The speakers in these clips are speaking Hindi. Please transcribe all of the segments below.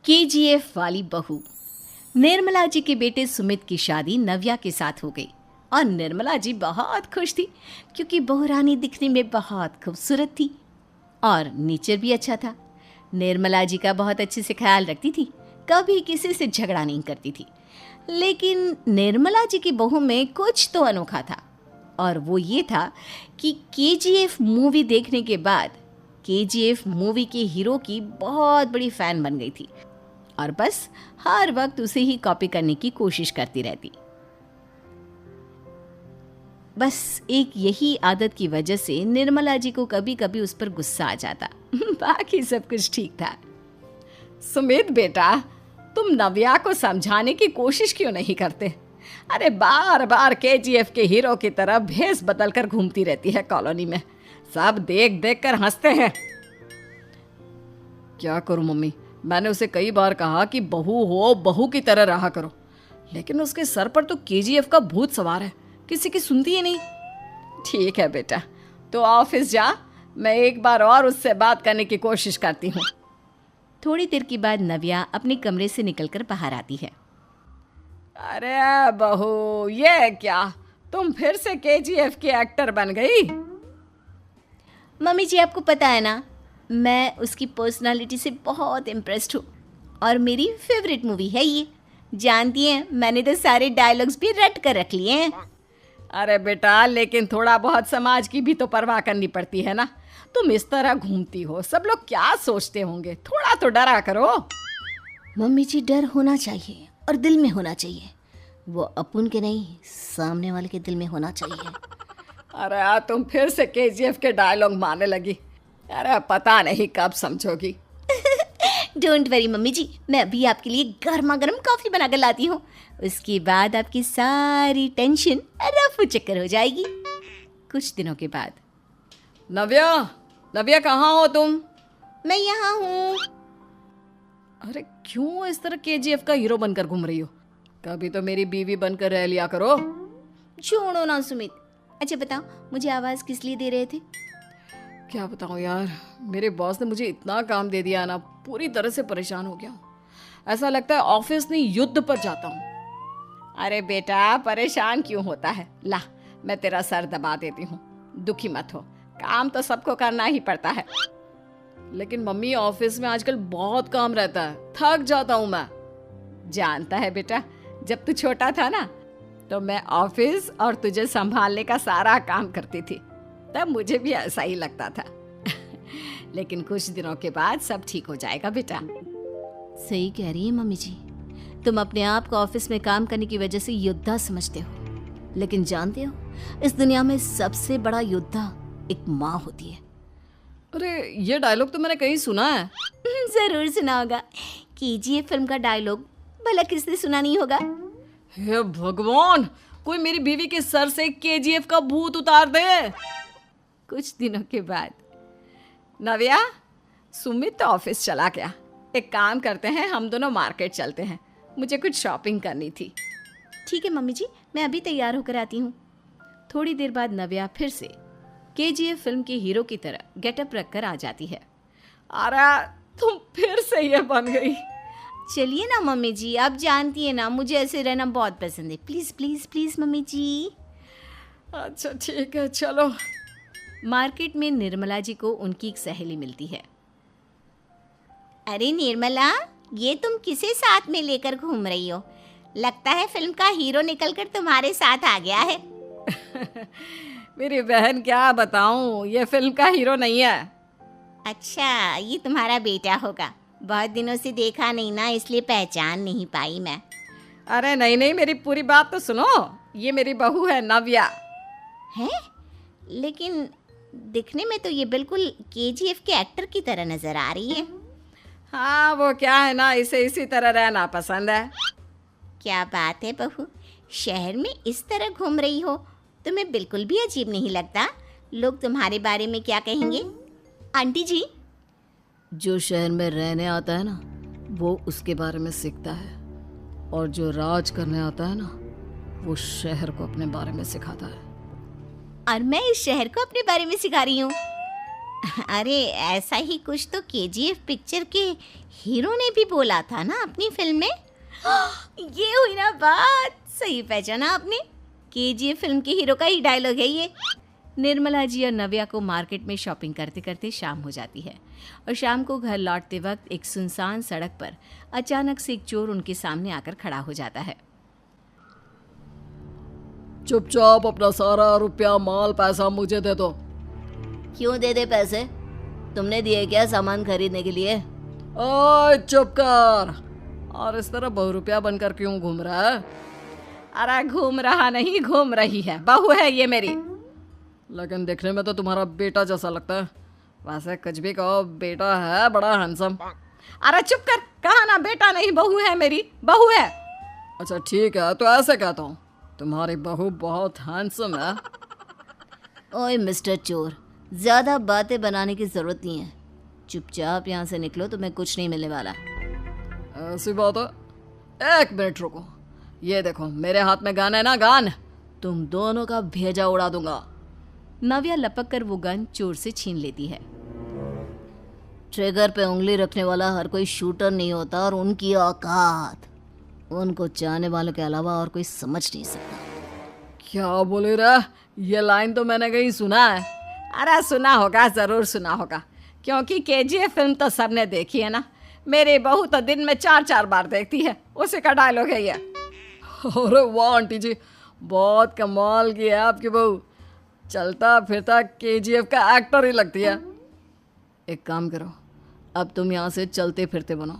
केजीएफ वाली बहू। निर्मला जी के बेटे सुमित की शादी नव्या के साथ हो गई और निर्मला जी बहुत खुश थी क्योंकि बहू रानी दिखने में बहुत खूबसूरत थी और नेचर भी अच्छा था। निर्मला जी का बहुत अच्छे से ख्याल रखती थी, कभी किसी से झगड़ा नहीं करती थी। लेकिन निर्मला जी की बहू में कुछ तो अनोखा था और वो ये था कि केजीएफ मूवी देखने के बाद केजीएफ मूवी के हीरो की बहुत बड़ी फ़ैन बन गई थी और बस हर वक्त उसे ही कॉपी करने की कोशिश करती रहती। बस एक यही आदत की वजह से निर्मला जी को कभी कभी उस पर गुस्सा आ जाता। बाकी सब कुछ ठीक था। सुमित बेटा, तुम नव्या को समझाने की कोशिश क्यों नहीं करते? अरे बार बार केजीएफ के हीरो की तरह भेस बदल कर घूमती रहती है कॉलोनी में। सब देख देख कर हंसते हैं। क्या करूं मम्मी, मैंने उसे कई बार कहा कि बहू हो, बहू की तरह रहा करो, लेकिन उसके सर पर तो केजीएफ का भूत सवार है, किसी की सुनती ही नहीं। ठीक है बेटा, तो ऑफिस जा, मैं एक बार और उससे बात करने की कोशिश करती हूँ। थोड़ी देर के बाद नव्या अपने कमरे से निकलकर बाहर आती है। अरे बहू, ये क्या, तुम फिर से केजीएफ की एक्टर बन गई? मम्मी जी, आपको पता है ना, मैं उसकी पर्सनालिटी से बहुत इम्प्रेस्ड हूँ और मेरी फेवरेट मूवी है ये। जानती हैं, मैंने तो सारे डायलॉग्स भी रट कर रख लिए हैं। अरे बेटा, लेकिन थोड़ा बहुत समाज की भी तो परवाह करनी पड़ती है ना। तुम इस तरह घूमती हो, सब लोग क्या सोचते होंगे, थोड़ा तो डरा करो। मम्मी जी, डर होना चाहिए और दिल में होना चाहिए। वो अपुन के नहीं, सामने वाले के दिल में होना चाहिए। अरे तुम फिर से केजीएफ के डायलॉग मारने लगी। अरे पता नहीं कब समझोगी। डोंट वरी मम्मी जी, मैं अभी आपके लिए गर्मा गर्म कॉफ़ी बना कर लाती हूँ। उसके बाद आपकी सारी टेंशन रफू चक्कर हो जाएगी। कुछ दिनों के बाद। नव्या, नव्या कहाँ हो तुम? मैं यहाँ हूँ। अरे क्यों इस तरह केजीएफ का हीरो बनकर घूम रही हो? कभी तो मेरी बीवी बनकर रह लिया करो। छोड़ो ना सुमित। अच्छा बताओ, मुझे आवाज़ किस लिए दे रहे थे? क्या बताऊँ यार, मेरे बॉस ने मुझे इतना काम दे दिया ना, पूरी तरह से परेशान हो गया हूँ। ऐसा लगता है ऑफिस नहीं, युद्ध पर जाता हूँ। अरे बेटा, परेशान क्यों होता है? ला, मैं तेरा सर दबा देती हूँ, दुखी मत हो। काम तो सबको करना ही पड़ता है। लेकिन मम्मी, ऑफिस में आजकल बहुत काम रहता है, थक जाता हूँ मैं। जानता है बेटा, जब तू छोटा था ना, तो मैं ऑफिस और तुझे संभालने का सारा काम करती थी, तब मुझे भी ऐसा ही लगता था। लेकिन कुछ दिनों के बाद सब ठीक हो जाएगा बेटा। सही कह रही है मम्मी जी, तुम अपने आप को ऑफिस में काम करने की वजह से योद्धा समझते हो, लेकिन जानते हो, इस दुनिया में सबसे बड़ा योद्धा एक माँ होती है। अरे ये डायलॉग तो मैंने कहीं सुना है। जरूर सुना होगा। केजीएफ फिल्म का डायलॉग भला किसने सुना नहीं होगा? हे भगवान, कोई मेरी बीवी के सर से केजीएफ का भूत उतार दे। कुछ दिनों के बाद। नव्या, सुमित तो ऑफिस चला गया। एक काम करते हैं, हम दोनों मार्केट चलते हैं, मुझे कुछ शॉपिंग करनी थी। ठीक है मम्मी जी, मैं अभी तैयार होकर आती हूँ। थोड़ी देर बाद नव्या फिर से केजीएफ फिल्म के हीरो की तरह गेटअप रखकर आ जाती है। अरे तुम फिर से ये बन गई। चलिए ना मम्मी जी, आप जानती है ना, मुझे ऐसे रहना बहुत पसंद है। प्लीज़ प्लीज़ प्लीज़ मम्मी जी। अच्छा ठीक है, चलो। मार्केट में निर्मला जी को उनकी एक सहेली मिलती है। अरे निर्मला, ये तुम किसे साथ में लेकर घूम रही हो? लगता है फिल्म का हीरो निकलकर तुम्हारे साथ आ गया है। मेरी बहन, क्या बताऊं, ये फिल्म का हीरो नहीं है। अच्छा, ये तुम्हारा बेटा होगा। बहुत दिनों से देखा नहीं ना, इसलिए पहचान नहीं पाई मैं। अरे नहीं नहीं, मेरी पूरी बात तो सुनो। ये मेरी बहू है नव्या। है? लेकिन दिखने में तो ये बिल्कुल केजीएफ के एक्टर की तरह नजर आ रही है। हाँ, वो क्या है ना, इसे इसी तरह रहना पसंद है। क्या बात है बहू, शहर में इस तरह घूम रही हो, तुम्हें बिल्कुल भी अजीब नहीं लगता? लोग तुम्हारे बारे में क्या कहेंगे? आंटी जी, जो शहर में रहने आता है ना, वो उसके बारे में सीखता है, और जो राज करने आता है ना, वो शहर को अपने बारे में सिखाता है। और मैं इस शहर को अपने बारे में सिखा रही हूँ। अरे ऐसा ही कुछ तो केजीएफ पिक्चर के हीरो ने भी बोला था ना अपनी फिल्म में। ये हुई ना बात, सही पहचाना आपने। केजीएफ फिल्म के हीरो का ही डायलॉग है ये। निर्मला जी और नव्या को मार्केट में शॉपिंग करते करते शाम हो जाती है और शाम को घर लौटते वक्त एक सुनसान सड़क पर अचानक से एक चोर उनके सामने आकर खड़ा हो जाता है। चुपचाप अपना सारा रुपया माल पैसा मुझे दे दो। क्यों दे दे पैसे? तुमने दिए क्या सामान खरीदने के लिए? ओए चुप कर। और इस तरह बहुरुपया बनकर क्यों घूम रहा है? अरे घूम रहा नहीं, घूम रही है, बहू है ये मेरी। लेकिन देखने में तो तुम्हारा बेटा जैसा लगता है। वैसे कुछ भी कहो, बेटा है बड़ा हैंडसम। अरे चुप कर, कहा ना बेटा नहीं बहू है मेरी, बहू है। अच्छा ठीक है, तो ऐसे कहता हूँ, तुम्हारी बहू बहुत हैंडसम है। ओए मिस्टर चोर, ज्यादा बातें बनाने की जरूरत नहीं है। चुपचाप यहाँ से निकलो, तुम्हें कुछ नहीं मिलने वाला। ऐसी बात है। एक मिनट रुको, ये देखो मेरे हाथ में गन है ना, गन। तुम दोनों का भेजा उड़ा दूंगा। नव्या लपक कर वो गन चोर से छीन लेती है। ट्रिगर पे उंगली रखने वाला हर कोई शूटर नहीं होता और उनकी औकात उनको चाहने वालों के अलावा और कोई समझ नहीं सकता। क्या बोले रे? ये लाइन तो मैंने कहीं सुना है। अरे सुना होगा, जरूर सुना होगा, क्योंकि केजीएफ फिल्म तो सबने देखी है ना। मेरी बहू तो दिन में 4-4 बार देखती है, उसी का डायलॉग है ये। अरे वाह आंटी जी, बहुत कमाल की है आपकी बहू। चलता फिरता केजीएफ का एक्टर ही लगती है। एक काम करो, अब तुम यहाँ से चलते फिरते बनो,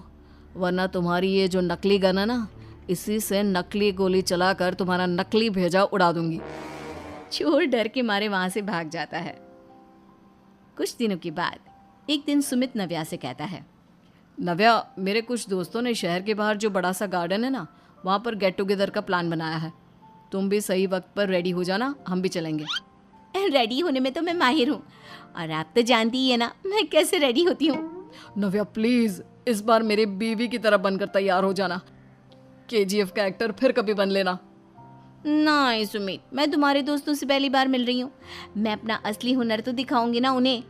वरना तुम्हारी ये जो नकली गन है ना, इसी से नकली गोली चलाकर तुम्हारा नकली भेजा उड़ा दूंगी। चोर डर के मारे वहां से भाग जाता है। कुछ दिनों के बाद एक दिन सुमित नव्या से कहता है, नव्या, मेरे कुछ दोस्तों ने शहर के बाहर जो बड़ा सा गार्डन है ना, वहाँ पर गेट टुगेदर का प्लान बनाया है। तुम भी सही वक्त पर रेडी हो जाना, हम भी चलेंगे। रेडी होने में तो मैं माहिर हूँ, और आप तो जानती ही है ना मैं कैसे रेडी होती हूँ। नव्या प्लीज, इस बार मेरी बीवी की तरह बनकर तैयार हो जाना। केजीएफ का एक्टर फिर कभी बन लेना। नहीं सुमित, मैं तुम्हारे दोस्तों से पहली बार मिल रही हूँ। मैं अपना असली हुनर तो दिखाऊंगी ना उन्हें,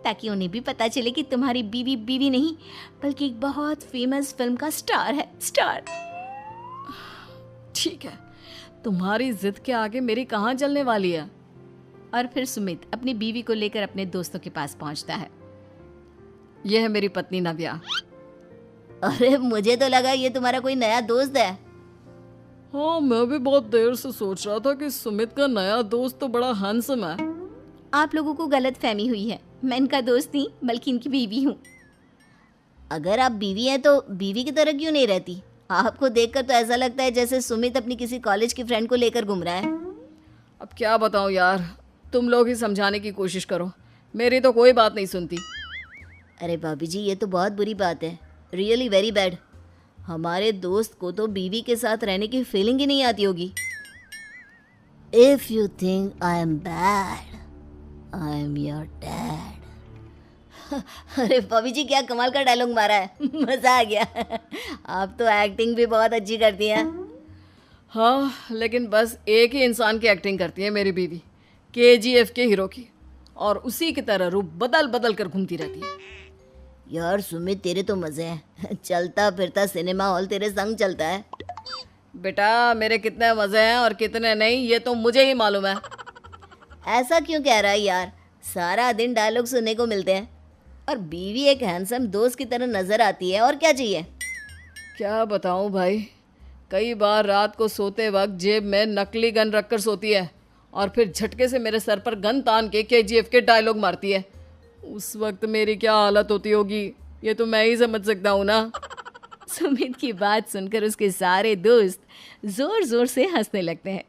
ताकि उन्हें भी पता चले कि तुम्हारी बीवी बीवी नहीं बल्कि एक बहुत फेमस फिल्म का स्टार है, स्टार। ठीक है, तुम्हारी जिद के आगे मेरी कहाँ जलने वाली है। और फिर सुमित अपनी बीवी को लेकर अपने दोस्तों के पास पहुंचता है। यह है मेरी पत्नी नव्या। अरे मुझे तो लगा ये तुम्हारा कोई नया दोस्त है। हाँ, मैं भी बहुत देर से सोच रहा था कि सुमित का नया दोस्त तो बड़ा हैंडसम है। आप लोगों को गलत फहमी हुई है, मैं इनका दोस्त नहीं बल्कि इनकी बीवी हूँ। अगर आप बीवी हैं तो बीवी की तरह क्यों नहीं रहती? आपको देखकर तो ऐसा लगता है जैसे सुमित अपनी किसी कॉलेज की फ्रेंड को लेकर घूम रहा है। अब क्या बताऊँ यार, तुम लोग ही समझाने की कोशिश करो, मेरी तो कोई बात नहीं सुनती। अरे भाभी जी, ये तो बहुत बुरी बात है, रियली वेरी बैड। हमारे दोस्त को तो बीवी के साथ रहने की फीलिंग ही नहीं आती होगी। If you think I am bad, I am your dad. अरे भाभी जी, क्या कमाल का डायलॉग मारा है, मजा आ गया। आप तो एक्टिंग भी बहुत अच्छी करती हैं। हाँ, लेकिन बस एक ही इंसान की एक्टिंग करती है मेरी बीवी, केजीएफ के हीरो की, और उसी की तरह रूप बदल बदल कर घूमती रहती है। यार सुमित, तेरे तो मजे हैं, चलता फिरता सिनेमा हॉल तेरे संग चलता है। बेटा, मेरे कितने मजे हैं और कितने नहीं ये तो मुझे ही मालूम है। ऐसा क्यों कह रहा है यार, सारा दिन डायलॉग सुनने को मिलते हैं और बीवी एक हैंडसम दोस्त की तरह नजर आती है, और क्या चाहिए। क्या बताऊं भाई, कई बार रात को सोते वक्त जेब में नकली गन रखकर सोती है और फिर झटके से मेरे सर पर गन तान के केजीएफ के डायलॉग मारती है। उस वक्त मेरी क्या हालत होती होगी ये तो मैं ही समझ सकता हूँ ना। सुमित की बात सुनकर उसके सारे दोस्त जोर जोर से हंसने लगते हैं।